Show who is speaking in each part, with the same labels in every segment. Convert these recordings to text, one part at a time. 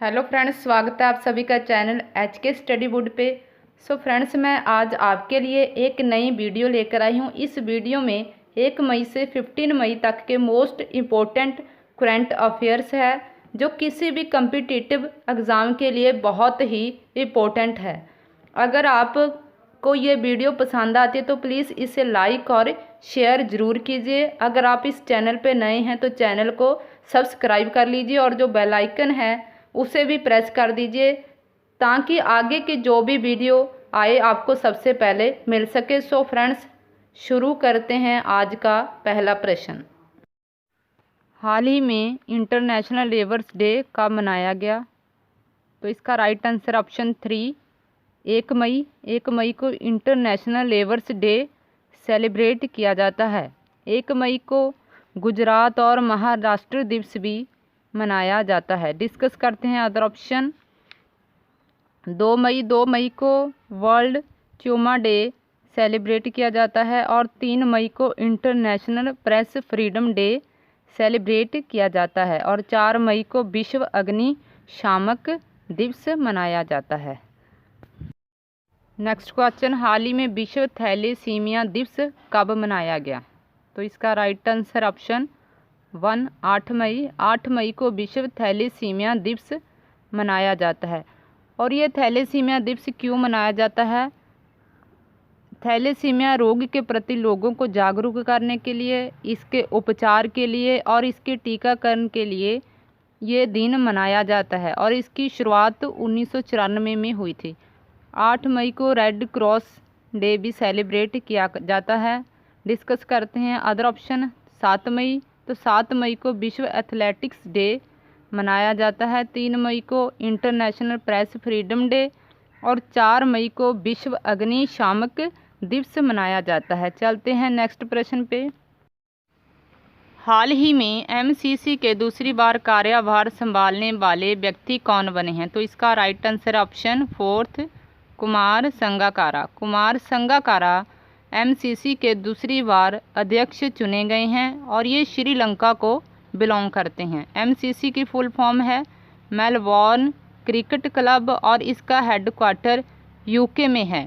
Speaker 1: Hello friends, स्वागत है आप सभी का चैनल HK स्टडी वुड पे। सो फ्रेंड्स, मैं आज आपके लिए एक नई वीडियो लेकर आई हूँ। इस वीडियो में 1 मई से 15 मई तक के मोस्ट इम्पोर्टेंट करंट अफेयर्स है, जो किसी भी कम्पिटिटिव एग्ज़ाम के लिए बहुत ही इम्पोर्टेंट है। अगर आपको ये वीडियो पसंद आती है तो प्लीज़ इसे लाइक और शेयर ज़रूर कीजिए। अगर आप इस चैनल पे नए हैं तो चैनल को सब्सक्राइब कर लीजिए और जो बेल आइकन है उसे भी प्रेस कर दीजिए, ताकि आगे की जो भी वीडियो आए आपको सबसे पहले मिल सके। सो फ्रेंड्स, शुरू करते हैं आज का पहला प्रश्न। हाल ही में इंटरनेशनल लेबर्स डे कब मनाया गया? तो इसका राइट आंसर ऑप्शन 3, 1 मई। 1 मई को इंटरनेशनल लेबर्स डे सेलिब्रेट किया जाता है। 1 मई को गुजरात और महाराष्ट्र दिवस भी मनाया जाता है। डिस्कस करते हैं अदर ऑप्शन। 2 मई को वर्ल्ड ट्यूमा डे सेलिब्रेट किया जाता है और 3 मई को international press freedom day celebrate किया जाता है और 4 मई को विश्व अग्निशामक दिवस मनाया जाता है। नेक्स्ट क्वेश्चन, हाल ही में विश्व थैलेसीमिया दिवस कब मनाया गया? तो इसका राइट आंसर ऑप्शन 1, 8 मई। 8 मई को विश्व थैलेसीमिया दिवस मनाया जाता है। और ये थैलेसीमिया दिवस क्यों मनाया जाता है? थैलेसीमिया रोग के प्रति लोगों को जागरूक करने के लिए, इसके उपचार के लिए और इसके टीकाकरण के लिए ये दिन मनाया जाता है और इसकी शुरुआत 1994 में हुई थी। 8 मई को रेड क्रॉस डे भी सेलिब्रेट किया जाता है। डिस्कस करते हैं अदर ऑप्शन। 7 मई, तो 7 मई को विश्व एथलेटिक्स डे मनाया जाता है। 3 मई को इंटरनेशनल प्रेस फ्रीडम डे और 4 मई को विश्व अग्निशामक दिवस मनाया जाता है। चलते हैं नेक्स्ट प्रश्न पे। हाल ही में MCC के दूसरी बार कार्यभार संभालने वाले व्यक्ति कौन बने हैं? तो इसका right answer option 4, Kumar Sangakkara. Kumar Sangakkara MCC के दूसरी बार अध्यक्ष चुने गए हैं और ये श्रीलंका को बिलोंग करते हैं। MCC की फुल फॉर्म है मेलबॉर्न क्रिकेट क्लब और इसका हेडक्वार्टर UK में है।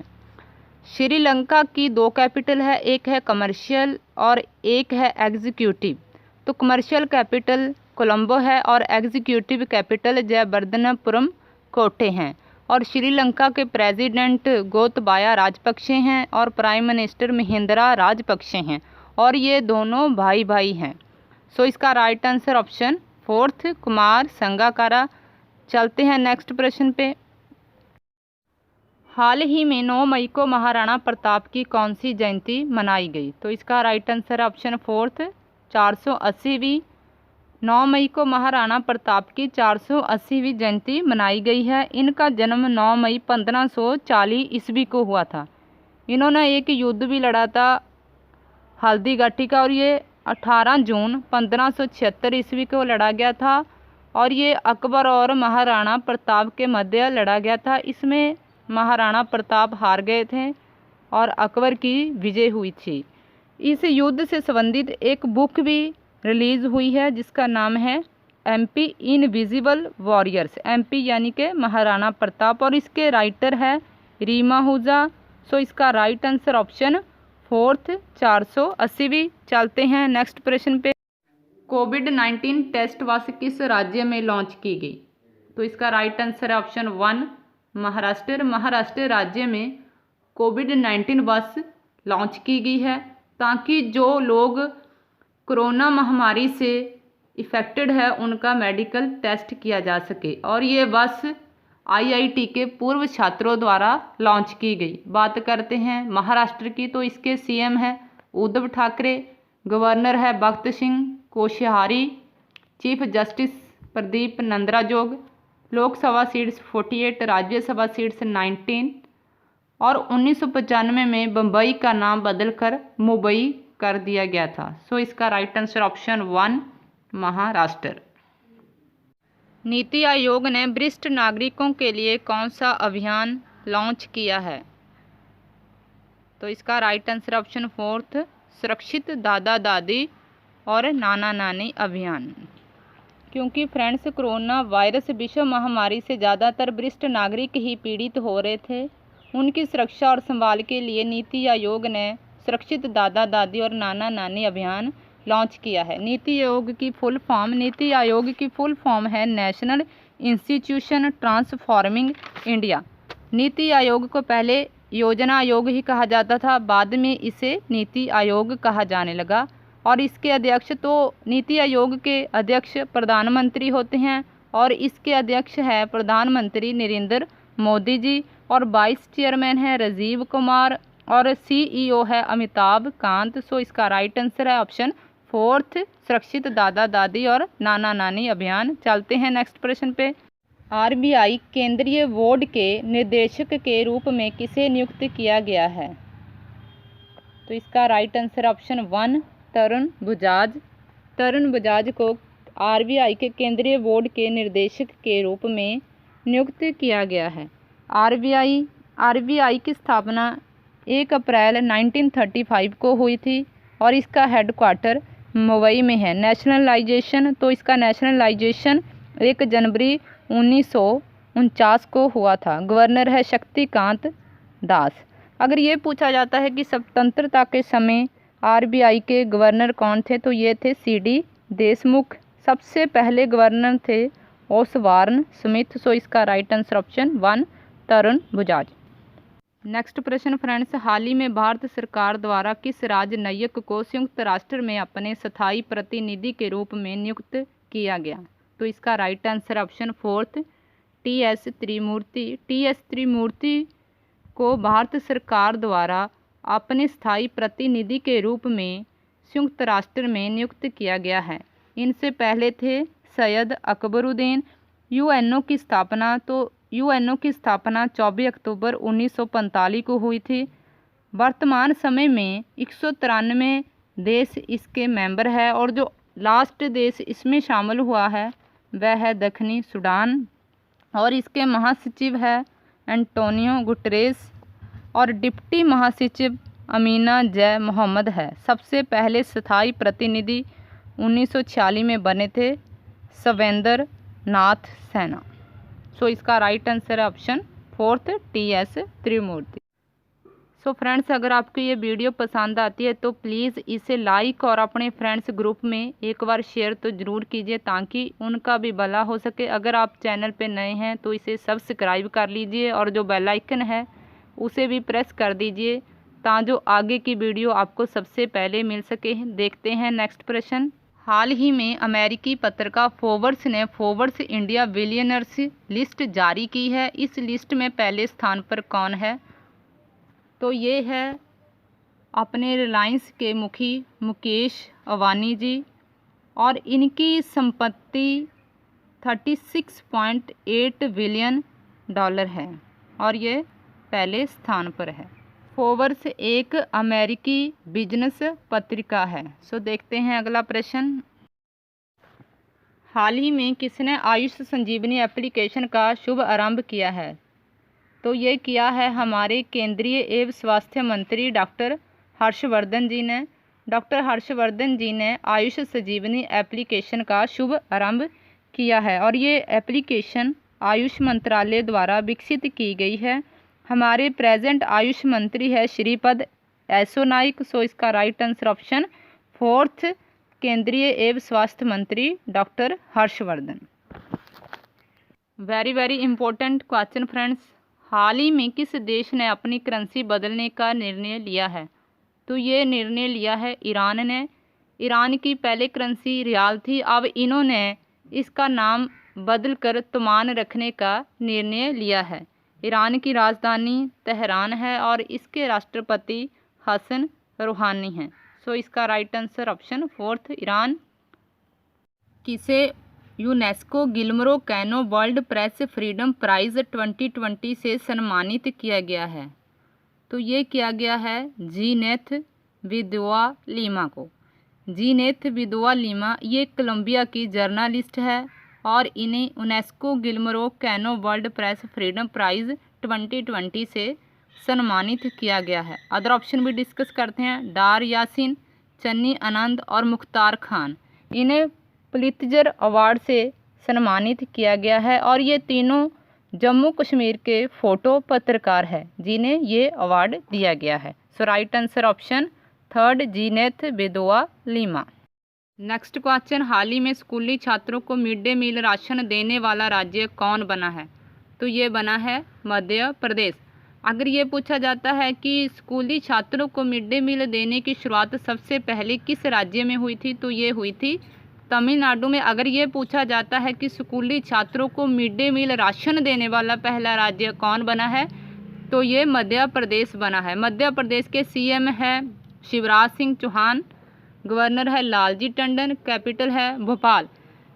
Speaker 1: श्रीलंका की 2 कैपिटल है, एक है कमर्शियल और एक है एग्जीक्यूटिव। तो कमर्शियल कैपिटल कोलंबो है और एग्जीक्यूटिव कैपिटल जयवर्धनपुरम कोटे हैं। और श्रीलंका के प्रेसिडेंट गोतबाया राजपक्षे हैं और प्राइम मिनिस्टर महिंद्रा राजपक्षे हैं और ये दोनों भाई भाई हैं। सो इसका right answer option 4, Kumar Sangakkara. चलते हैं नेक्स्ट प्रश्न पे। हाल ही में 9 मई को महाराणा प्रताप की कौन सी जयंती मनाई गई? तो इसका राइट आंसर ऑप्शन 4, 480वीं। 9 मई को महाराणा प्रताप की 480वीं जयंती मनाई गई है। इनका जन्म 9 मई 1540 ईस्वी को हुआ था। इन्होंने एक युद्ध भी लड़ा था हल्दीघाटी का और ये 18 जून 1576 ईस्वी को लड़ा गया था और ये अकबर और महाराणा प्रताप के मध्य लड़ा गया था। इसमें महाराणा प्रताप हार गए थे और अकबर की विजय हुई थी। इस युद्ध से संबंधित एक बुक भी रिलीज़ हुई है जिसका नाम है MP इनविजिबल वॉरियर्स। MP यानी कि महाराणा प्रताप और इसके राइटर है रीमा हुजा। सो इसका राइट आंसर ऑप्शन 4, 480वीं। चलते हैं नेक्स्ट प्रश्न पे। कोविड-19 टेस्ट बस किस राज्य में लॉन्च की गई? तो इसका राइट आंसर है ऑप्शन 1, महाराष्ट्र। महाराष्ट्र राज्य में कोविड-19 बस लॉन्च की गई है ताकि जो लोग कोरोना महामारी से इफ़ेक्टेड है उनका मेडिकल टेस्ट किया जा सके और ये बस IIT के पूर्व छात्रों द्वारा लॉन्च की गई। बात करते हैं महाराष्ट्र की, तो इसके CM है उद्धव ठाकरे, गवर्नर है Bhagat Singh Koshyari, chief justice Pradeep Nandrajog. Lok Sabha seats 48, Rajya Sabha seats 19 और 1995 में बम्बई का नाम बदलकर मुंबई कर दिया गया था। सो इसका right answer option 1, Maharashtra. NITI Aayog ने वरिष्ठ नागरिकों के लिए कौन सा अभियान लॉन्च किया है? तो इसका राइट आंसर ऑप्शन 4, सुरक्षित दादा दादी और नाना नानी अभियान। क्योंकि फ्रेंड्स कोरोना वायरस विश्व महामारी से ज़्यादातर वरिष्ठ नागरिक ही पीड़ित हो रहे थे। उनकी सुरक्षा और संभाल के लिए नीति आयोग ने सुरक्षित दादा दादी और नाना नानी अभियान लॉन्च किया है। नीति आयोग की फुल फॉर्म है national institution transforming India. NITI Aayog को पहले योजना आयोग ही कहा जाता था, बाद में इसे नीति आयोग कहा जाने लगा। और इसके अध्यक्ष, तो नीति आयोग के अध्यक्ष प्रधानमंत्री होते हैं और इसके अध्यक्ष है प्रधानमंत्री नरेंद्र मोदी जी और वाइस चेयरमैन है राजीव कुमार और सीईओ है अमिताभ कांत। सो इसका राइट आंसर है ऑप्शन 4 सुरक्षित दादा दादी और नाना नानी अभियान। चलते हैं नेक्स्ट प्रश्न पे। आरबीआई केंद्रीय बोर्ड के निर्देशक के रूप में किसे नियुक्त किया गया है? तो इसका right answer option 1 Tarun Bajaj. Tarun Bajaj को आरबीआई के केंद्रीय बोर्ड के निर्देशक के रूप में नियुक्त किया गया है। आरबीआई की स्थापना 1 अप्रैल 1935 को हुई थी और इसका हेडक्वार्टर मुंबई में है। नेशनलाइजेशन, तो इसका नेशनलाइजेशन 1 जनवरी 1949 को हुआ था। गवर्नर है शक्तिकांत दास। अगर ये पूछा जाता है कि स्वतंत्रता के समय आरबीआई के गवर्नर कौन थे, तो ये थे सीडी देशमुख। सबसे पहले गवर्नर थे ओसवार्न स्मिथ। सो इसका right answer option 1 Tarun Bajaj. Next प्रश्न फ्रेंड्स, हाल ही में भारत सरकार द्वारा किस राजनयिक को संयुक्त राष्ट्र में अपने स्थायी प्रतिनिधि के रूप में नियुक्त किया गया? तो इसका राइट आंसर ऑप्शन 4 टीएस त्रिमूर्ति। टीएस त्रिमूर्ति को भारत सरकार द्वारा अपने स्थायी प्रतिनिधि के रूप में संयुक्त राष्ट्र में नियुक्त किया गया है। इनसे पहले थे सैयद अकबरुद्दीन। यूएनओ की स्थापना 24 अक्टूबर 1945 को हुई थी। वर्तमान समय में 193 देश इसके मेंबर है और जो लास्ट देश इसमें शामिल हुआ है वह है दक्षिणी सूडान और इसके महासचिव है एंटोनियो गुटरेस और डिप्टी महासचिव अमीना जय मोहम्मद है। सबसे पहले स्थायी प्रतिनिधि 1946 में बने थे सवेंद्र नाथ सैना। सो इसका राइट आंसर है ऑप्शन 4 टीएस त्रिमूर्ति। सो फ्रेंड्स, अगर आपको ये वीडियो पसंद आती है तो प्लीज़ इसे लाइक और अपने फ्रेंड्स ग्रुप में एक बार शेयर तो ज़रूर कीजिए ताकि उनका भी भला हो सके। अगर आप चैनल पे नए हैं तो इसे सब्सक्राइब कर लीजिए और जो बेल आइकन है उसे भी प्रेस कर दीजिए ताकि जो आगे की वीडियो आपको सबसे पहले मिल सके। देखते हैं नेक्स्ट प्रश्न। हाल ही में अमेरिकी पत्रिका फोर्ब्स ने फोर्ब्स इंडिया बिलियनर्स लिस्ट जारी की है। इस लिस्ट में पहले स्थान पर कौन है? तो ये है अपने रिलायंस के मुखी मुकेश अंबानी जी और इनकी संपत्ति $36.8 बिलियन है और ये पहले स्थान पर है। फोर्ब्स एक अमेरिकी बिजनेस पत्रिका है। सो देखते हैं अगला प्रश्न। हाल ही में किसने आयुष संजीवनी एप्लीकेशन का शुभ आरंभ किया है? तो ये किया है हमारे केंद्रीय एवं स्वास्थ्य मंत्री डॉक्टर हर्षवर्धन जी ने। डॉक्टर हर्षवर्धन जी ने आयुष संजीवनी एप्लीकेशन का शुभ आरंभ किया है और ये एप्लीकेशन आयुष मंत्रालय द्वारा विकसित की गई है। हमारे प्रेजेंट आयुष मंत्री है श्रीपद येसो नाइक। सो इसका राइट आंसर ऑप्शन 4 केंद्रीय एवं स्वास्थ्य मंत्री doctor Harsh Vardhan. Very important question friends. हाल ही में किस देश ने अपनी करेंसी बदलने का निर्णय लिया है? तो ये निर्णय लिया है ईरान ने। ईरान की पहले करेंसी रियाल थी, अब इन्होंने इसका नाम बदलकर तुमान रखने का निर्णय लिया है। ईरान की राजधानी तेहरान है और इसके राष्ट्रपति हसन रूहानी हैं। सो इसका राइट आंसर ऑप्शन 4 ईरान। किसे UNESCO Guillermo Cano World Press Freedom Prize 2020 से सम्मानित किया गया है? तो ये किया गया है जीनेथ विदुआ लीमा को। जीनेथ विदुआ लीमा ये कोलंबिया की जर्नलिस्ट है और इन्हें UNESCO Guillermo Cano World Press Freedom Prize 2020 से सम्मानित किया गया है। अदर ऑप्शन भी डिस्कस करते हैं। डार यासिन, चन्नी आनंद और मुख्तार खान। इन्हें पुलित्जर अवार्ड से सम्मानित किया गया है और ये तीनों जम्मू कश्मीर के फ़ोटो पत्रकार हैं जिन्हें ये अवार्ड दिया गया है। So right answer option third Jineth Bedoya Lima. Next question, हाल ही में स्कूली छात्रों को मिड डे मील राशन देने वाला राज्य कौन बना है? तो ये बना है मध्य प्रदेश। अगर ये पूछा जाता है कि स्कूली छात्रों को मिड डे मील देने की शुरुआत सबसे पहले किस राज्य में हुई थी, तो ये हुई थी तमिलनाडु में। अगर ये पूछा जाता है कि स्कूली छात्रों को मिड डे मील राशन देने वाला पहला राज्य कौन बना है, तो ये मध्य प्रदेश बना है। मध्य प्रदेश के सीएम है शिवराज सिंह चौहान, गवर्नर है लालजी टंडन, कैपिटल है भोपाल।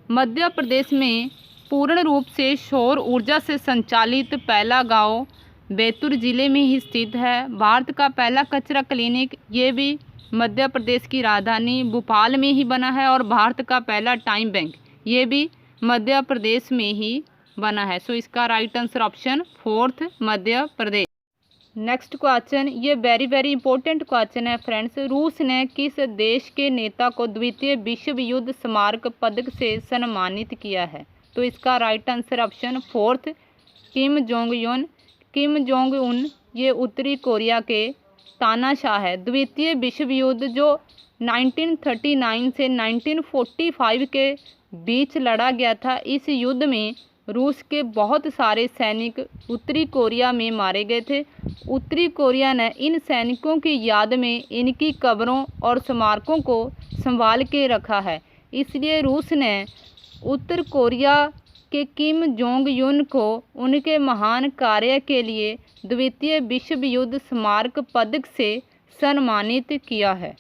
Speaker 1: मध्य प्रदेश में पूर्ण रूप से सौर ऊर्जा से संचालित पहला गांव बैतूल जिले में ही स्थित है। भारत का पहला कचरा क्लिनिक ये भी मध्य प्रदेश की राजधानी भोपाल में ही बना है और भारत का पहला टाइम बैंक ये भी मध्य प्रदेश में ही बना है। सो इसका right answer option fourth Madhya Pradesh. Next question, ये वेरी इंपॉर्टेंट क्वेश्चन है फ्रेंड्स। रूस ने किस देश के नेता को द्वितीय विश्व युद्ध स्मारक पदक से सम्मानित किया है? तो इसका right answer option fourth Kim Jong Un. Kim Jong Un ये उत्तरी कोरिया के तानाशाह है। द्वितीय विश्व युद्ध जो 1939 से 1945 के बीच लड़ा गया था, इस युद्ध में रूस के बहुत सारे सैनिक उत्तरी कोरिया में मारे गए थे। उत्तरी कोरिया ने इन सैनिकों की याद में इनकी कब्रों और स्मारकों को संभाल के रखा है। इसलिए रूस ने उत्तर कोरिया के किम जोंग यून को उनके महान कार्य के लिए द्वितीय विश्व युद्ध स्मारक पदक से सम्मानित किया है।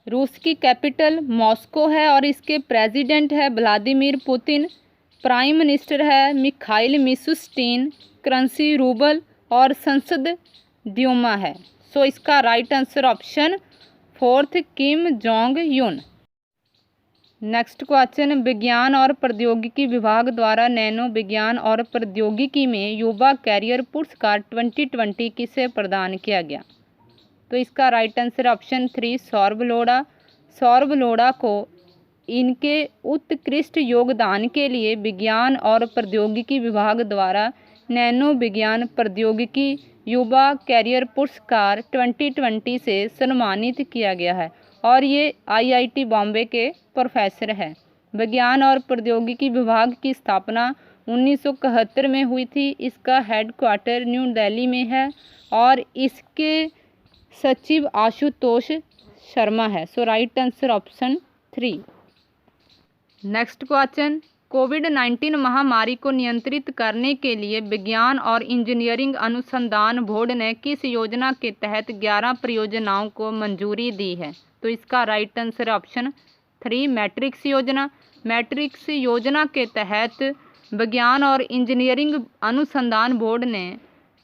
Speaker 1: रूस की कैपिटल मॉस्को है और इसके प्रेसिडेंट है व्लादिमीर पुतिन, प्राइम मिनिस्टर है मिखाइल मिशुस्टिन, करेंसी रूबल और संसद ड्यूमा है। सो इसका right answer option fourth Kim Jong Un. Next question, विज्ञान और प्रौद्योगिकी विभाग द्वारा नैनो विज्ञान और प्रौद्योगिकी में युवा कैरियर पुरस्कार 2020 किसे प्रदान किया गया? तो इसका right answer option three Saurabh Lodha. Saurabh Lodha को इनके उत्कृष्ट योगदान के लिए विज्ञान और प्रौद्योगिकी विभाग द्वारा नैनो विज्ञान प्रौद्योगिकी युवा कैरियर पुरस्कार 2020 से सम्मानित किया गया है और ये आईआईटी बॉम्बे के प्रोफेसर हैं। विज्ञान और प्रौद्योगिकी विभाग की स्थापना 1971 में हुई थी। इसका हेडक्वार्टर न्यू दिल्ली में है और इसके सचिव आशुतोष शर्मा है। So right answer option three. Next question, कोविड-19 महामारी को नियंत्रित करने के लिए विज्ञान और इंजीनियरिंग अनुसंधान बोर्ड ने किस योजना के तहत 11 परियोजनाओं को मंजूरी दी है? तो इसका right answer option three matrix योजना। मैट्रिक्स योजना के तहत विज्ञान और इंजीनियरिंग अनुसंधान बोर्ड ने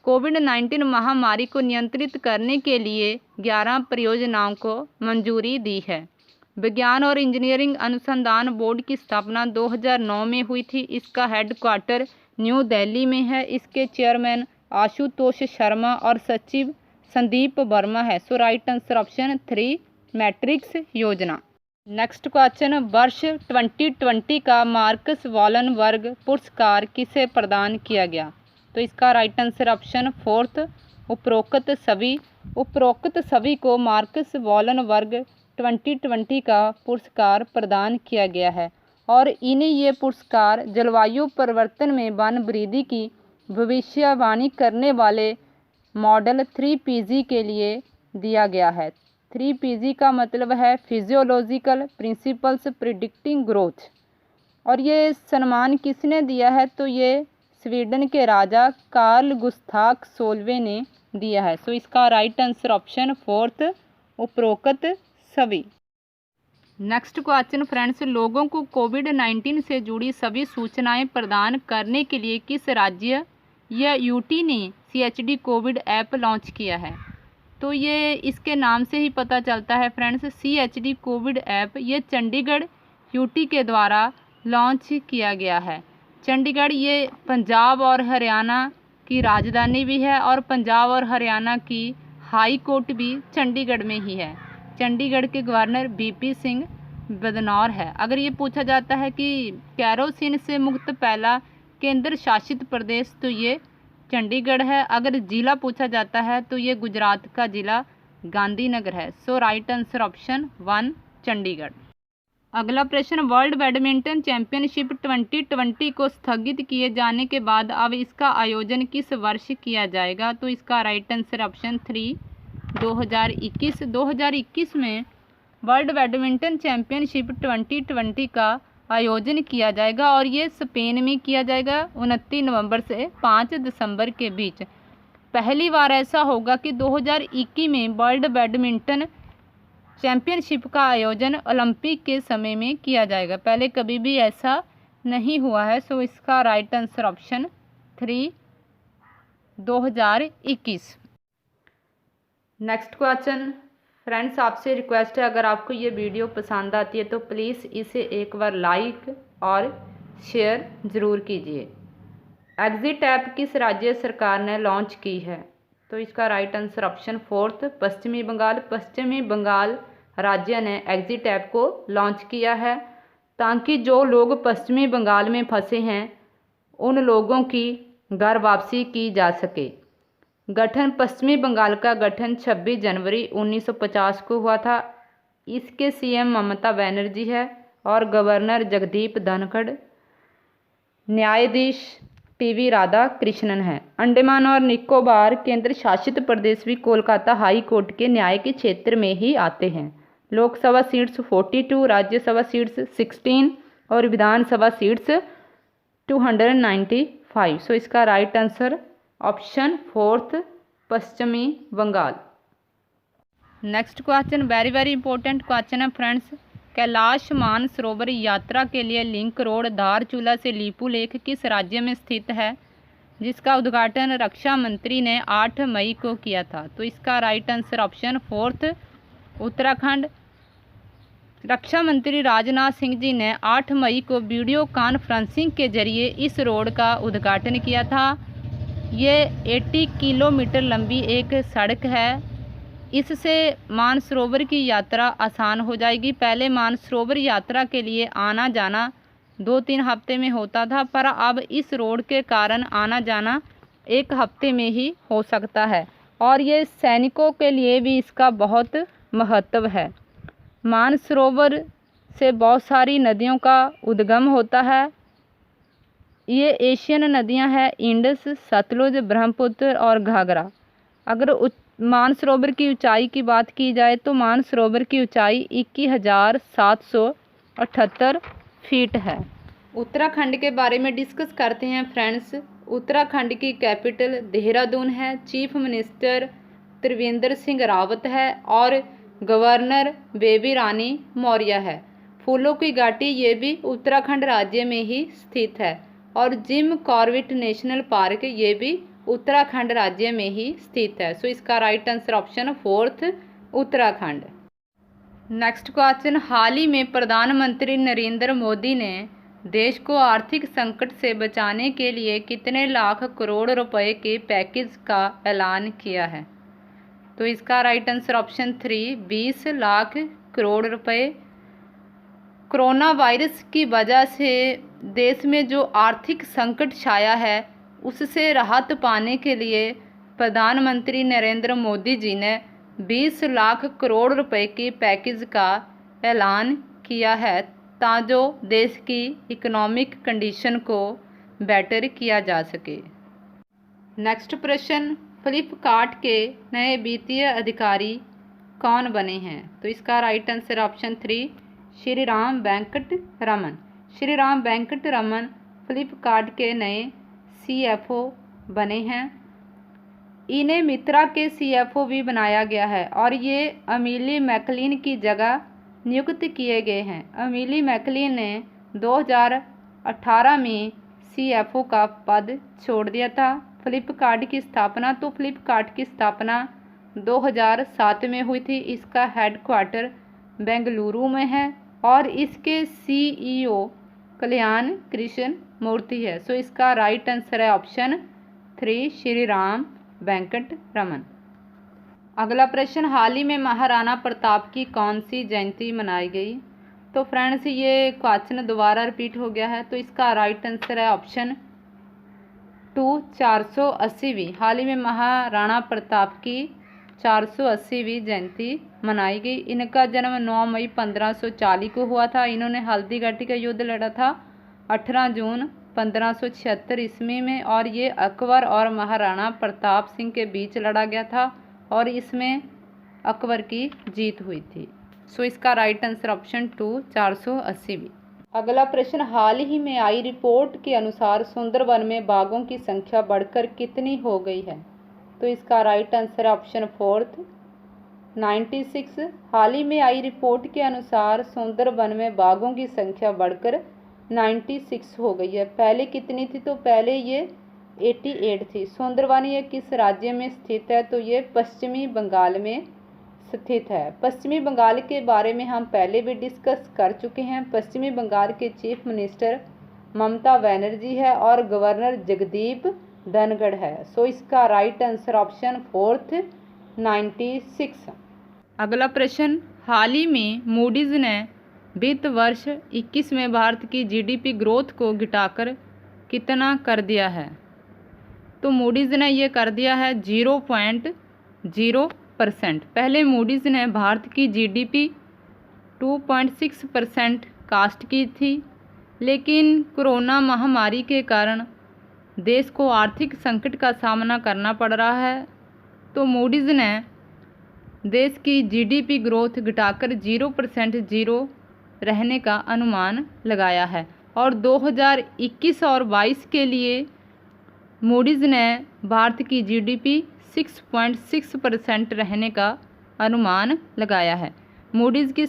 Speaker 1: कोविड-19 महामारी को नियंत्रित करने के लिए 11 परियोजनाओं को मंजूरी दी है। विज्ञान और इंजीनियरिंग अनुसंधान बोर्ड की स्थापना 2009 में हुई थी। इसका हेडक्वार्टर न्यू दिल्ली में है। इसके चेयरमैन आशुतोष शर्मा और सचिव संदीप वर्मा है। So right answer option three matrix योजना। नेक्स्ट क्वेश्चन, वर्ष 2020 का मार्कस वॉलनबर्ग पुरस्कार किसे प्रदान किया गया? तो इसका राइट आंसर ऑप्शन फोर्थ उपरोक्त सभी। उपरोक्त सभी को मार्कस वॉलनबर्ग 2020 का पुरस्कार प्रदान किया गया है और इन्हें ये पुरस्कार जलवायु परिवर्तन में वन वृद्धि की भविष्यवाणी करने वाले मॉडल 3PG के लिए दिया गया है। 3PG का मतलब है फिजियोलॉजिकल प्रिंसिपल्स प्रिडिक्टिंग ग्रोथ। और ये सम्मान किसने दिया है? तो ये स्वीडन के राजा कार्ल गुस्ताफ 16वें ने दिया है। सो इसका राइट आंसर ऑप्शन फोर्थ उपरोक्त सभी। नेक्स्ट क्वेश्चन फ्रेंड्स, लोगों को कोविड-19 से जुड़ी सभी सूचनाएं प्रदान करने के लिए किस राज्य या यूटी ने CHD कोविड ऐप लॉन्च किया है? तो ये इसके नाम से ही पता चलता है फ्रेंड्स। CHD कोविड ऐप ये चंडीगढ़ यूटी के द्वारा लॉन्च किया गया है। चंडीगढ़ ये पंजाब और हरियाणा की राजधानी भी है और पंजाब और हरियाणा की हाई कोर्ट भी चंडीगढ़ में ही है। चंडीगढ़ के गवर्नर BP सिंह बदनौर है। अगर ये पूछा जाता है कि केरोसिन से मुक्त पहला केंद्र शासित प्रदेश, तो ये चंडीगढ़ है। अगर जिला पूछा जाता है तो ये गुजरात का जिला गांधीनगर है। So right answer option 1 Chandigarh. अगला प्रश्न, वर्ल्ड बैडमिंटन चैंपियनशिप 2020 को स्थगित किए जाने के बाद अब इसका आयोजन किस वर्ष किया जाएगा? तो इसका राइट आंसर ऑप्शन 3 2021। 2021 में वर्ल्ड बैडमिंटन चैंपियनशिप 2020 का आयोजन किया जाएगा और ये स्पेन में किया जाएगा 29 नवंबर से 5 दिसंबर के बीच। पहली बार ऐसा होगा कि 2021 में वर्ल्ड बैडमिंटन चैंपियनशिप का आयोजन ओलंपिक के समय में किया जाएगा। पहले कभी भी ऐसा नहीं हुआ है। सो इसका right answer option 3 2021। Next question, friends आपसे रिक्वेस्ट है, अगर आपको ये वीडियो पसंद आती है तो प्लीज़ इसे एक बार लाइक और शेयर ज़रूर कीजिए। एग्जिट ऐप किस राज्य सरकार ने लॉन्च की है? तो इसका राइट आंसर ऑप्शन 4 पश्चिमी बंगाल। पश्चिमी बंगाल राज्य ने एग्जिट ऐप को लॉन्च किया है ताकि जो लोग पश्चिमी बंगाल में फंसे हैं उन लोगों की घर वापसी की जा सके। गठन, पश्चिमी बंगाल का गठन 26 जनवरी 1950 को हुआ था। इसके सीएम ममता बनर्जी है और गवर्नर जगदीप धनखड़, न्यायाधीश टीवी राधा कृष्णन है। अंडमान और निकोबार केंद्र शासित प्रदेश भी कोलकाता हाई कोर्ट के न्याय के क्षेत्र में ही आते हैं। लोकसभा सीट्स 42, राज्यसभा सीट्स 16 और विधानसभा सीट्स 295। सो इसका राइट आंसर ऑप्शन 4 पश्चिमी Bengal. Next question, very very important question है फ्रेंड्स। कैलाश मानसरोवर यात्रा के लिए लिंक रोड धारचूला से लीपू लेक किस राज्य में स्थित है, जिसका उद्घाटन रक्षा मंत्री ने 8 मई को किया था? तो इसका राइट आंसर ऑप्शन 4 उत्तराखंड। रक्षा मंत्री राजनाथ सिंह जी ने 8 मई को वीडियो कॉन्फ्रेंसिंग के जरिए इस रोड का उद्घाटन किया था। ये 80 किलोमीटर लंबी एक सड़क है। इससे मानसरोवर की यात्रा आसान हो जाएगी। पहले मानसरोवर यात्रा के लिए आना जाना 2-3 हफ्ते में होता था, पर अब इस रोड के कारण आना जाना 1 हफ्ते में ही हो सकता है और ये सैनिकों के लिए भी इसका बहुत महत्व है। मानसरोवर से बहुत सारी नदियों का उद्गम होता है। ये एशियन नदियां हैं इंडस, सतलुज, ब्रह्मपुत्र और घाघरा। अगर मानसरोवर की ऊंचाई की बात की जाए तो मानसरोवर की ऊंचाई 21,778 फीट है। उत्तराखंड के बारे में डिस्कस करते हैं फ्रेंड्स। उत्तराखंड की कैपिटल देहरादून है। चीफ मिनिस्टर त्रिवेंद्र सिंह रावत है और गवर्नर बेबी रानी मौर्य है। फूलों की घाटी ये भी उत्तराखंड राज्य में ही स्थित है और जिम कॉर्बेट नेशनल पार्क ये भी उत्तराखंड राज्य में ही स्थित है। सो इसका right answer option 4 Uttarakhand. Next question, हाल ही में प्रधानमंत्री नरेंद्र मोदी ने देश को आर्थिक संकट से बचाने के लिए कितने लाख करोड़ रुपए के पैकेज का ऐलान किया है? तो इसका right answer option 3 20 lakh crore रुपए। कोरोना वायरस की वजह से देश में जो आर्थिक संकट छाया है उससे राहत पाने के लिए प्रधानमंत्री नरेंद्र मोदी जी ने 20 लाख करोड़ रुपए के पैकेज का ऐलान किया है ताकि देश की इकोनॉमिक कंडीशन को बेटर किया जा सके। नेक्स्ट प्रश्न, फ्लिपकार्ट के नए वित्तीय अधिकारी कौन बने हैं? तो इसका right answer option 3 Shri Ram Venkat Raman. Shri Ram Venkat Raman Flipkart के नए CFO बने हैं। इन्हें मित्रा के CFO भी बनाया गया है और ये अमीली मैकलिन की जगह नियुक्त किए गए हैं। अमीली मैकलिन ने 2018 में CFO का पद छोड़ दिया था। फ्लिपकार्ट की स्थापना 2007 में हुई थी। इसका हेडक्वार्टर बेंगलुरु में है और इसके CEO कल्याण कृष्ण मूर्ति है। सो इसका राइट आंसर है ऑप्शन 3 श्री राम वेंकट रमन। अगला प्रश्न, हाल ही में महाराणा प्रताप की कौन सी जयंती मनाई गई? तो फ्रेंड्स ये क्वेश्चन दोबारा रिपीट हो गया है, तो इसका राइट आंसर है ऑप्शन 2 480वीं। हाल ही में महाराणा प्रताप की 480वीं जयंती मनाई गई। इनका जन्म 9 मई 1540 को हुआ था। इन्होंने हल्दीघाटी का युद्ध लड़ा था 18 जून 1576 ईस्वी में, और ये अकबर और महाराणा प्रताप सिंह के बीच लड़ा गया था और इसमें अकबर की जीत हुई थी। सो इसका राइट आंसर ऑप्शन 2 480वीं। अगला प्रश्न, हाल ही में आई रिपोर्ट के अनुसार सुंदरवन में बाघों की संख्या बढ़कर कितनी हो गई है? तो इसका राइट आंसर ऑप्शन 4 96। हाल ही में आई रिपोर्ट के अनुसार सुंदरवन में बाघों की संख्या बढ़कर 96 हो गई है। पहले कितनी थी? तो पहले ये 88 थी। सुंदरवन ये किस राज्य में स्थित है? तो ये पश्चिमी बंगाल में स्थित है। पश्चिमी बंगाल के बारे में हम पहले भी डिस्कस कर चुके हैं। पश्चिमी बंगाल के चीफ मिनिस्टर ममता बनर्जी है और गवर्नर जगदीप धनखड़ है। सो इसका राइट आंसर ऑप्शन 4 96। अगला प्रश्न, हाल ही में मूडीज ने वित्त वर्ष 21 में भारत की जीडीपी ग्रोथ को घटाकर कितना कर दिया है? तो मूडीज ने ये कर दिया है 0.0%। पहले मूडीज ने भारत की जीडीपी 2.6% कास्ट की थी, लेकिन कोरोना महामारी के कारण देश को आर्थिक संकट का सामना करना पड़ रहा है, तो मूडीज ने देश की जीडीपी ग्रोथ घटाकर 0% रहने का अनुमान लगाया है। और 2021 और 22 के लिए मूडीज ने भारत की जीडीपी 6.6% रहने का अनुमान लगाया है। मूडीज की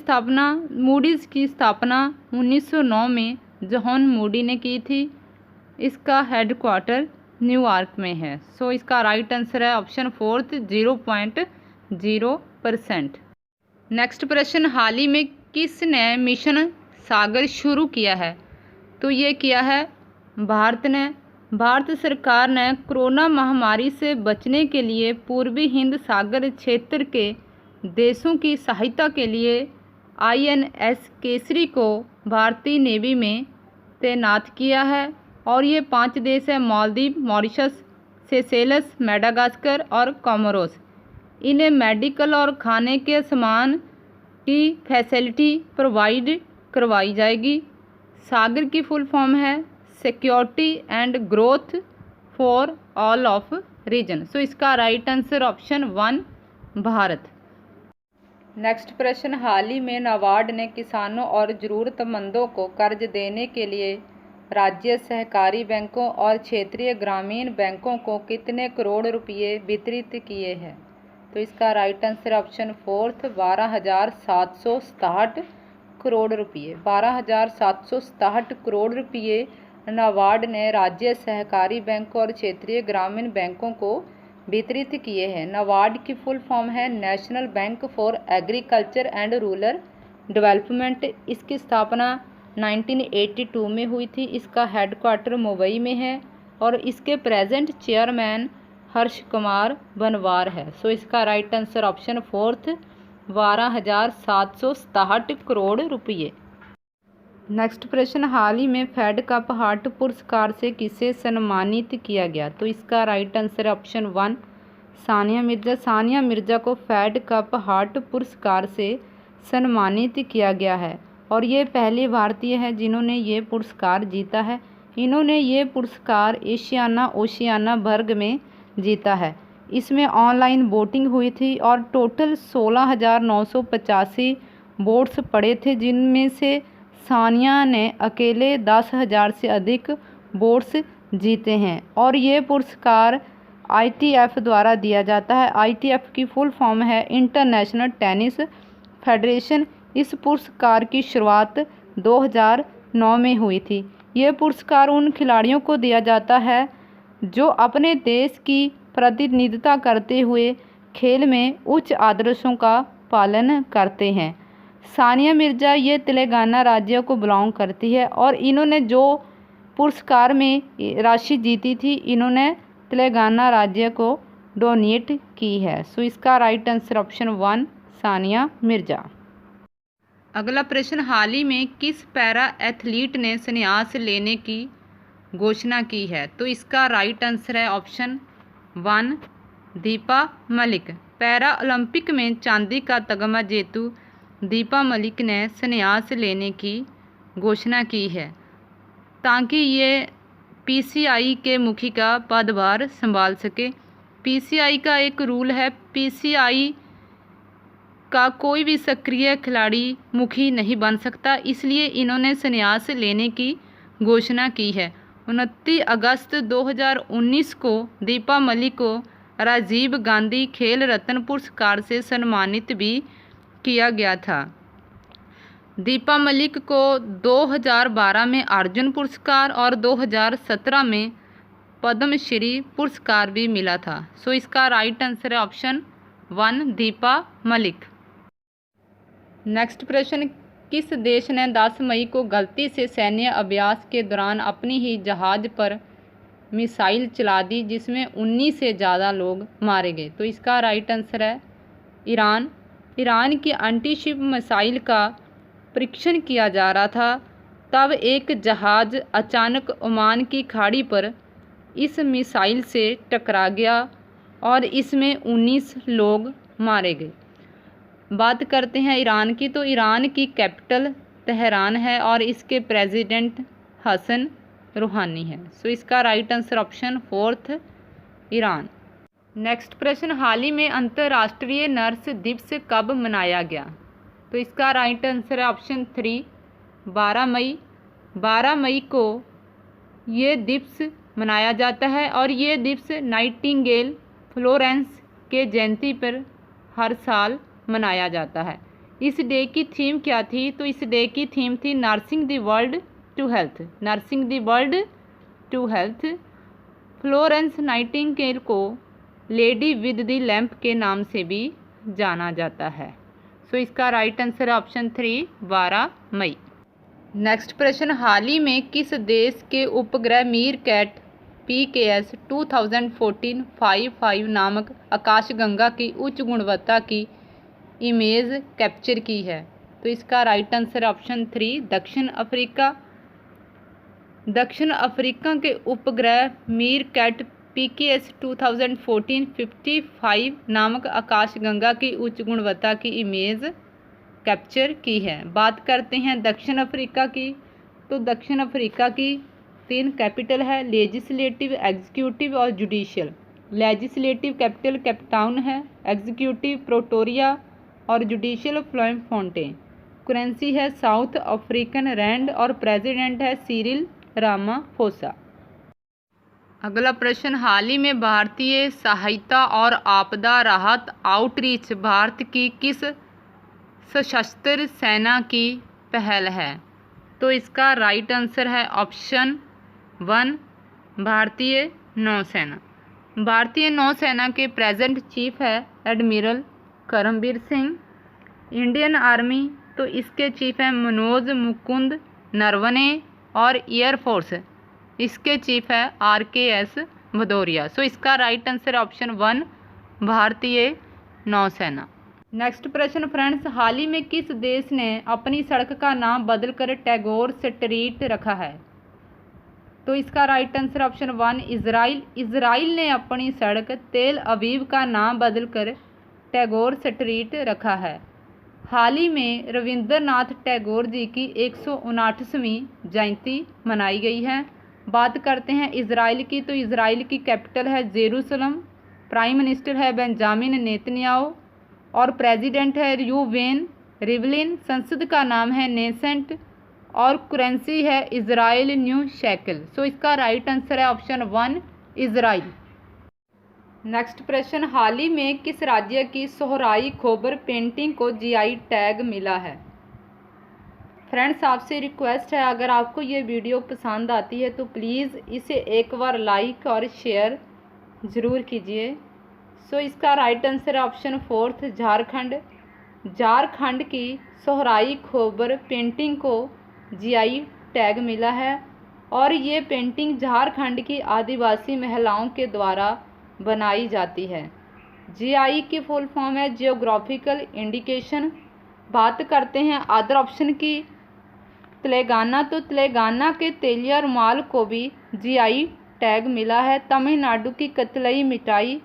Speaker 1: स्थापना 1909 में जॉन मूडी ने की थी। इसका हेडक्वार्टर न्यूयॉर्क में है। सो इसका राइट आंसर है ऑप्शन 4 0.0%। नेक्स्ट प्रश्न, हाल ही में किसने मिशन सागर शुरू किया है? तो ये किया है भारत ने। भारत सरकार ने कोरोना महामारी से बचने के लिए पूर्वी हिंद सागर क्षेत्र के देशों की सहायता के लिए INS केसरी को भारतीय नेवी में तैनात किया है, और ये 5 देश हैं: मालदीव, मॉरिशस, सेशेल्स, मेडागास्कर और कोमोरोस। इन्हें मेडिकल और खाने के सामान की फैसिलिटी प्रोवाइड करवाई जाएगी। सागर की फुल फॉर्म है security and growth for all of region. So इसका right answer option 1 Bharat. Next प्रश्न, हाल ही में नाबार्ड ने किसानों और ज़रूरतमंदों को कर्ज देने के लिए राज्य सहकारी बैंकों और क्षेत्रीय ग्रामीण बैंकों को कितने करोड़ रुपए वितरित किए हैं? तो इसका राइट आंसर ऑप्शन 4 12,767 करोड़ रुपये। 12,767 करोड़ रुपये नाबार्ड ने राज्य सहकारी बैंकों और क्षेत्रीय ग्रामीण बैंकों को वितरित किए हैं। नाबार्ड की फुल फॉर्म है national bank for agriculture and rural development. इसकी स्थापना 1982 में हुई थी। इसका हेडक्वार्टर मुंबई में है और इसके प्रेजेंट चेयरमैन हर्ष कुमार बनवार है। सो इसका राइट आंसर ऑप्शन 4 12,767 करोड़ रुपये। नेक्स्ट प्रश्न, हाल ही में फेड कप हार्ट पुरस्कार से किसे सम्मानित किया गया? तो इसका right answer option 1 Sania Mirza. Sania Mirza को फेड कप हार्ट पुरस्कार से सम्मानित किया गया है और ये पहले भारतीय है जिन्होंने ये पुरस्कार जीता है। इन्होंने ये पुरस्कार एशियाना ओशियाना वर्ग में जीता है। इसमें ऑनलाइन वोटिंग हुई थी और टोटल 16,985 वोट्स पड़े थे, जिनमें से सानिया ने अकेले 10,000 से अधिक वोट्स जीते हैं। और ये पुरस्कार ITF द्वारा दिया जाता है। ITF की फुल फॉर्म है इंटरनेशनल टेनिस फेडरेशन। इस पुरस्कार की शुरुआत 2009 में हुई थी। ये पुरस्कार उन खिलाड़ियों को दिया जाता है जो अपने देश की प्रतिनिधित्व करते हुए खेल में उच्च आदर्शों का पालन करते हैं। सानिया मिर्जा ये तेलंगाना राज्य को बिलोंग करती है और इन्होंने जो पुरस्कार में राशि जीती थी इन्होंने तेलंगाना राज्य को डोनेट की है। सो इसका right answer option 1 Sania Mirza. अगला प्रश्न, हाल ही में किस पैरा एथलीट ने संन्यास लेने की घोषणा की है? तो इसका राइट आंसर है option 1 Deepa Malik. Para Olympic में चांदी का तगमा जेतु दीपा मलिक ने संन्यास लेने की घोषणा की है ताकि ये पीसीआई के मुखी का पदभार संभाल सके। पीसीआई का एक रूल है, पीसीआई का कोई भी सक्रिय खिलाड़ी मुखी नहीं बन सकता, इसलिए इन्होंने संन्यास लेने की घोषणा की है। 29 अगस्त 2019 को दीपा मलिक को राजीव गांधी खेल रत्न पुरस्कार से सम्मानित भी किया गया था। दीपा मलिक को 2012 में अर्जुन पुरस्कार और 2017 में पद्मश्री पुरस्कार भी मिला था। सो इसका राइट आंसर है ऑप्शन 1 दीपा मलिक। नेक्स्ट प्रश्न, किस देश ने 10 मई को गलती से सैन्य अभ्यास के दौरान अपनी ही जहाज पर मिसाइल चला दी जिसमें 19 से ज़्यादा लोग मारे गए? तो इसका राइट आंसर है ईरान। ईरान की एंटीशिप मिसाइल का परीक्षण किया जा रहा था, तब एक जहाज अचानक ओमान की खाड़ी पर इस मिसाइल से टकरा गया और इसमें 19 लोग मारे गए। बात करते हैं ईरान की, तो ईरान की कैपिटल तेहरान है और इसके प्रेसिडेंट हसन रूहानी है। सो इसका right answer option 4 Iran. Next प्रश्न, हाल ही में अंतर्राष्ट्रीय नर्स दिवस कब मनाया गया? तो इसका राइट आंसर है ऑप्शन 3 12 मई। 12 मई को ये दिवस मनाया जाता है और ये दिवस नाइटिंगेल फ्लोरेंस के जयंती पर हर साल मनाया जाता है। इस डे की थीम क्या थी? तो इस डे की थीम थी nursing the world to health. Nursing the world to health. Florence Nightingale को लेडी विद द लैंप के नाम से भी जाना जाता है। सो इसका राइट आंसर ऑप्शन 3 12 मई। नेक्स्ट प्रश्न, हाल ही में किस देश के उपग्रह मीरकैट PKS 2014-55 नामक आकाशगंगा की उच्च गुणवत्ता की इमेज कैप्चर की है? तो इसका राइट आंसर ऑप्शन 3 दक्षिण अफ्रीका। दक्षिण अफ्रीका के उपग्रह मीरकैट PKS 2014-55 नामक आकाशगंगा की उच्च गुणवत्ता की इमेज कैप्चर की है। बात करते हैं दक्षिण अफ्रीका की, तो दक्षिण अफ्रीका की 3 कैपिटल है, लेजिस्लेटिव, एग्जीक्यूटिव और जुडिशियल। लेजिस्लेटिव कैपिटल केपटाउन है, एग्जीक्यूटिव प्रोटोरिया और जुडिशियल ब्लॉमफोंटेन। करेंसी है साउथ अफ्रीकन रैंड और प्रेसिडेंट है सिरिल रामाफोसा। अगला प्रश्न, हाल ही में भारतीय सहायता और आपदा राहत आउटरीच भारत की किस सशस्त्र सेना की पहल है? तो इसका राइट आंसर है ऑप्शन 1 भारतीय नौसेना। भारतीय नौसेना के प्रेजेंट चीफ है admiral Karambir Singh. Indian army, तो इसके चीफ है मनोज मुकुंद नरवणे और एयरफोर्स इसके चीफ है RKS भदौरिया। सो इसका राइट आंसर ऑप्शन 1 भारतीय नौसेना। नेक्स्ट प्रश्न फ्रेंड्स, हाल ही में किस देश ने अपनी सड़क का नाम बदलकर टैगोर स्ट्रीट रखा है? तो इसका right answer option 1 Israel. Israel ने अपनी सड़क तेल अवीव का नाम बदलकर टैगोर स्ट्रीट रखा है। हाल ही में रविंद्रनाथ टैगोर जी की 159वीं जयंती मनाई गई है। बात करते हैं इजराइल की, तो इजराइल की कैपिटल है जेरूसलम। प्राइम मिनिस्टर है बेंजामिन नेतन्याहू और प्रेसिडेंट है यूवेन रिवलिन। संसद का नाम है नेसेंट और करेंसी है इजराइल न्यू शेकल। सो इसका राइट आंसर है ऑप्शन 1 इजराइल। नेक्स्ट प्रश्न, हाल ही में किस राज्य की सोहराई खोबर पेंटिंग को GI टैग मिला है? फ्रेंड्स आपसे रिक्वेस्ट है, अगर आपको ये वीडियो पसंद आती है तो प्लीज़ इसे एक बार लाइक और शेयर ज़रूर कीजिए। सो इसका right answer option 4 Jharkhand. Jharkhand की सोहराई खोबर पेंटिंग को GI टैग मिला है और ये पेंटिंग झारखंड की आदिवासी महिलाओं के द्वारा बनाई जाती है। GI की फुल फॉर्म है जियोग्राफिकल इंडिकेशन। बात करते हैं अदर ऑप्शन की, तेलंगाना, तो तेलंगाना के तेलिया रुमाल को भी जीआई टैग मिला है। तमिलनाडु की कतलई मिठाई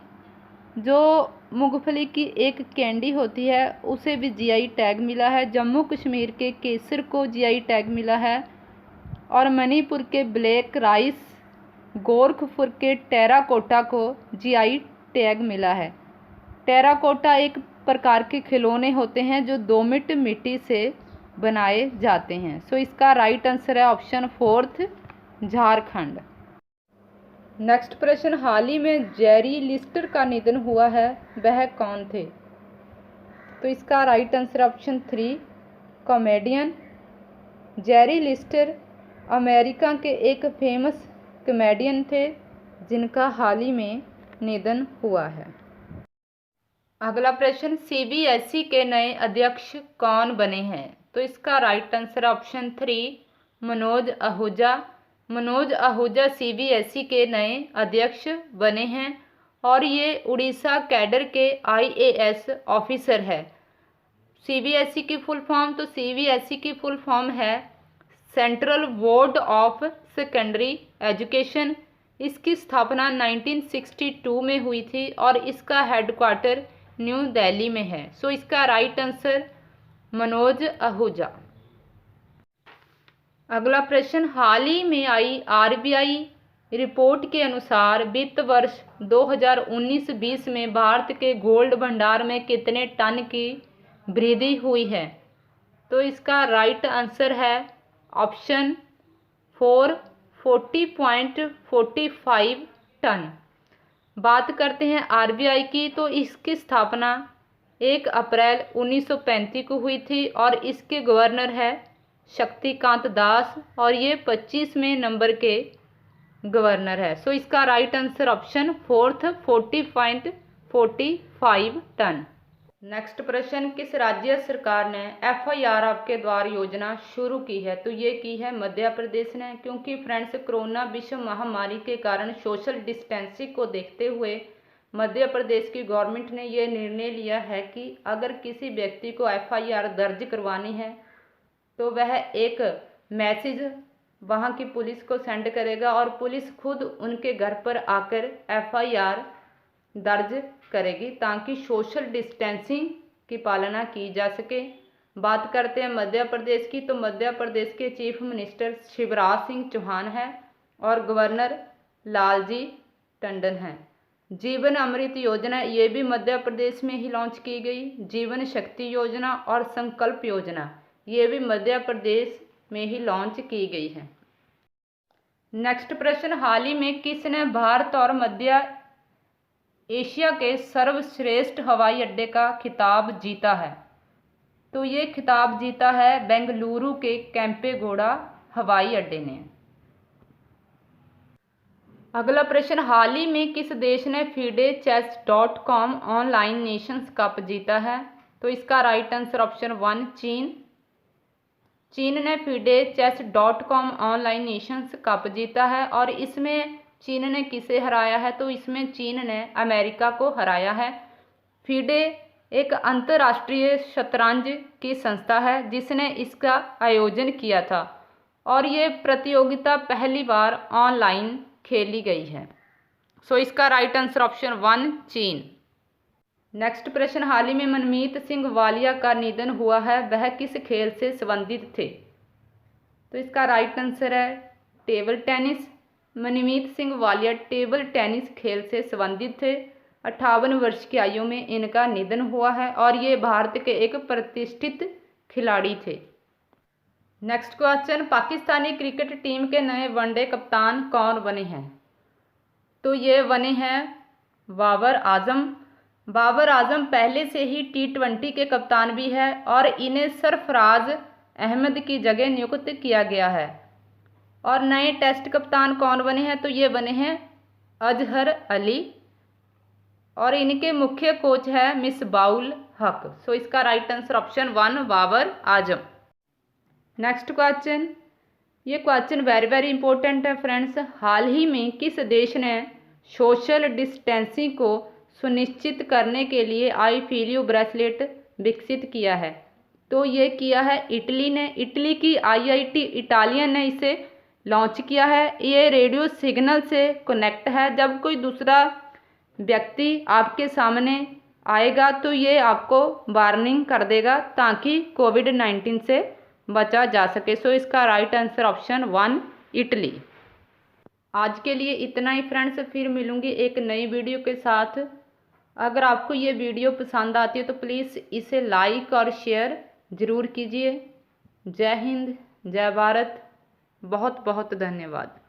Speaker 1: जो मूंगफली की एक कैंडी होती है उसे भी जीआई टैग मिला है। जम्मू कश्मीर के केसर को जीआई टैग मिला है। और मणिपुर के ब्लैक राइस, गोरखपुर के टेराकोटा को जीआई टैग मिला है। टेराकोटा एक प्रकार के खिलौने होते हैं जो दोमट मिट्टी से बनाए जाते हैं। सो इसका राइट आंसर है ऑप्शन 4 झारखंड। नेक्स्ट प्रश्न, हाल ही में जेरी लिस्टर का निधन हुआ है, वह कौन थे? तो इसका right answer option 3 comedian. Jerry Lister America के एक फेमस कॉमेडियन थे जिनका हाल ही में निधन हुआ है। अगला प्रश्न, सीबीएसई के नए अध्यक्ष कौन बने हैं? तो इसका right answer option 3 Manoj Ahuja. Manoj Ahuja CBSE के नए अध्यक्ष बने हैं और ये उड़ीसा कैडर के आईएएस ऑफिसर है। सीबीएसई की फुल फॉर्म, तो सीबीएसई की फुल फॉर्म है central board of secondary education. इसकी स्थापना 1962 में हुई थी और इसका हेडक्वार्टर न्यू दिल्ली में है। सो इसका राइट आंसर मनोज आहूजा। अगला प्रश्न, हाल ही में आई आरबीआई रिपोर्ट के अनुसार वित्त वर्ष 2019-20 में भारत के गोल्ड भंडार में कितने टन की वृद्धि हुई है? तो इसका राइट आंसर है ऑप्शन 4 40.45 टन। बात करते हैं आरबीआई की, तो इसकी स्थापना 1 अप्रैल 1935 को हुई थी और इसके गवर्नर है शक्तिकांत दास और ये 25वें नंबर के गवर्नर है। सो इसका right answer option 4 40.45 ton. Next प्रश्न, किस राज्य सरकार ने एफआईआर आपके द्वार योजना शुरू की है? तो ये की है मध्य प्रदेश ने, क्योंकि फ्रेंड्स कोरोना विश्व महामारी के कारण सोशल डिस्टेंसिंग को देखते हुए मध्य प्रदेश की गवर्नमेंट ने ये निर्णय लिया है कि अगर किसी व्यक्ति को एफआईआर दर्ज करवानी है तो वह एक मैसेज वहाँ की पुलिस को सेंड करेगा और पुलिस खुद उनके घर पर आकर एफआईआर दर्ज करेगी ताकि सोशल डिस्टेंसिंग की पालना की जा सके। बात करते हैं मध्य प्रदेश की, तो मध्य प्रदेश के चीफ मिनिस्टर शिवराज सिंह चौहान हैं और गवर्नर लालजी टंडन हैं। जीवन अमृत योजना ये भी मध्य प्रदेश में ही लॉन्च की गई। जीवन शक्ति योजना और संकल्प योजना ये भी मध्य प्रदेश में ही लॉन्च की गई है। नेक्स्ट प्रश्न, हाल ही में किसने भारत और मध्य एशिया के सर्वश्रेष्ठ हवाई अड्डे का खिताब जीता है? तो ये खिताब जीता है बेंगलुरु के केंपेगौड़ा हवाई अड्डे ने। अगला प्रश्न, हाल ही में किस देश ने FIDE chess.com online Nations cup जीता है? तो इसका राइट आंसर ऑप्शन 1 चीन। चीन ने FIDE chess.com online Nations cup जीता है और इसमें चीन ने किसे हराया है? तो इसमें चीन ने अमेरिका को हराया है। FIDE एक अंतर्राष्ट्रीय शतरंज की संस्था है जिसने इसका आयोजन किया था और ये प्रतियोगिता पहली बार ऑनलाइन खेली गई है। सो इसका राइट आंसर ऑप्शन 1 चीन। नेक्स्ट प्रश्न, हाल ही में मनमीत सिंह वालिया का निधन हुआ है, वह किस खेल से संबंधित थे? तो इसका राइट आंसर है टेबल टेनिस। मनमीत सिंह वालिया टेबल टेनिस खेल से संबंधित थे। 58 वर्ष की आयु में इनका निधन हुआ है और ये भारत के एक प्रतिष्ठित खिलाड़ी थे। Next question, Pakistani cricket team के नए वनडे कप्तान कौन बने हैं? तो ये बने हैं बाबर आजम। बाबर आजम पहले से ही T20 के कप्तान भी है और इन्हें सरफराज अहमद की जगह नियुक्त किया गया है। और नए टेस्ट कप्तान कौन बने हैं? तो ये बने हैं अजहर अली और इनके मुख्य कोच है मिसबाउल हक। सो इसका right answer option 1 Babar Azam. Next question, ये क्वेश्चन वेरी इंपॉर्टेंट है फ्रेंड्स। हाल ही में किस देश ने सोशल डिस्टेंसिंग को सुनिश्चित करने के लिए आई फील यू ब्रेसलेट विकसित किया है? तो ये किया है इटली ने। इटली की IIT इटालियन ने इसे लॉन्च किया है। ये रेडियो सिग्नल से कनेक्ट है। जब कोई दूसरा व्यक्ति आपके सामने आएगा तो ये आपको वार्निंग कर देगा ताकि कोविड-19 से बचा जा सके। सो इसका राइट आंसर ऑप्शन 1 इटली। आज के लिए इतना ही फ्रेंड्स, फिर मिलूंगी एक नई वीडियो के साथ। अगर आपको ये वीडियो पसंद आती है तो प्लीज़ इसे लाइक और शेयर ज़रूर कीजिए। जय हिंद, जय भारत, बहुत बहुत धन्यवाद।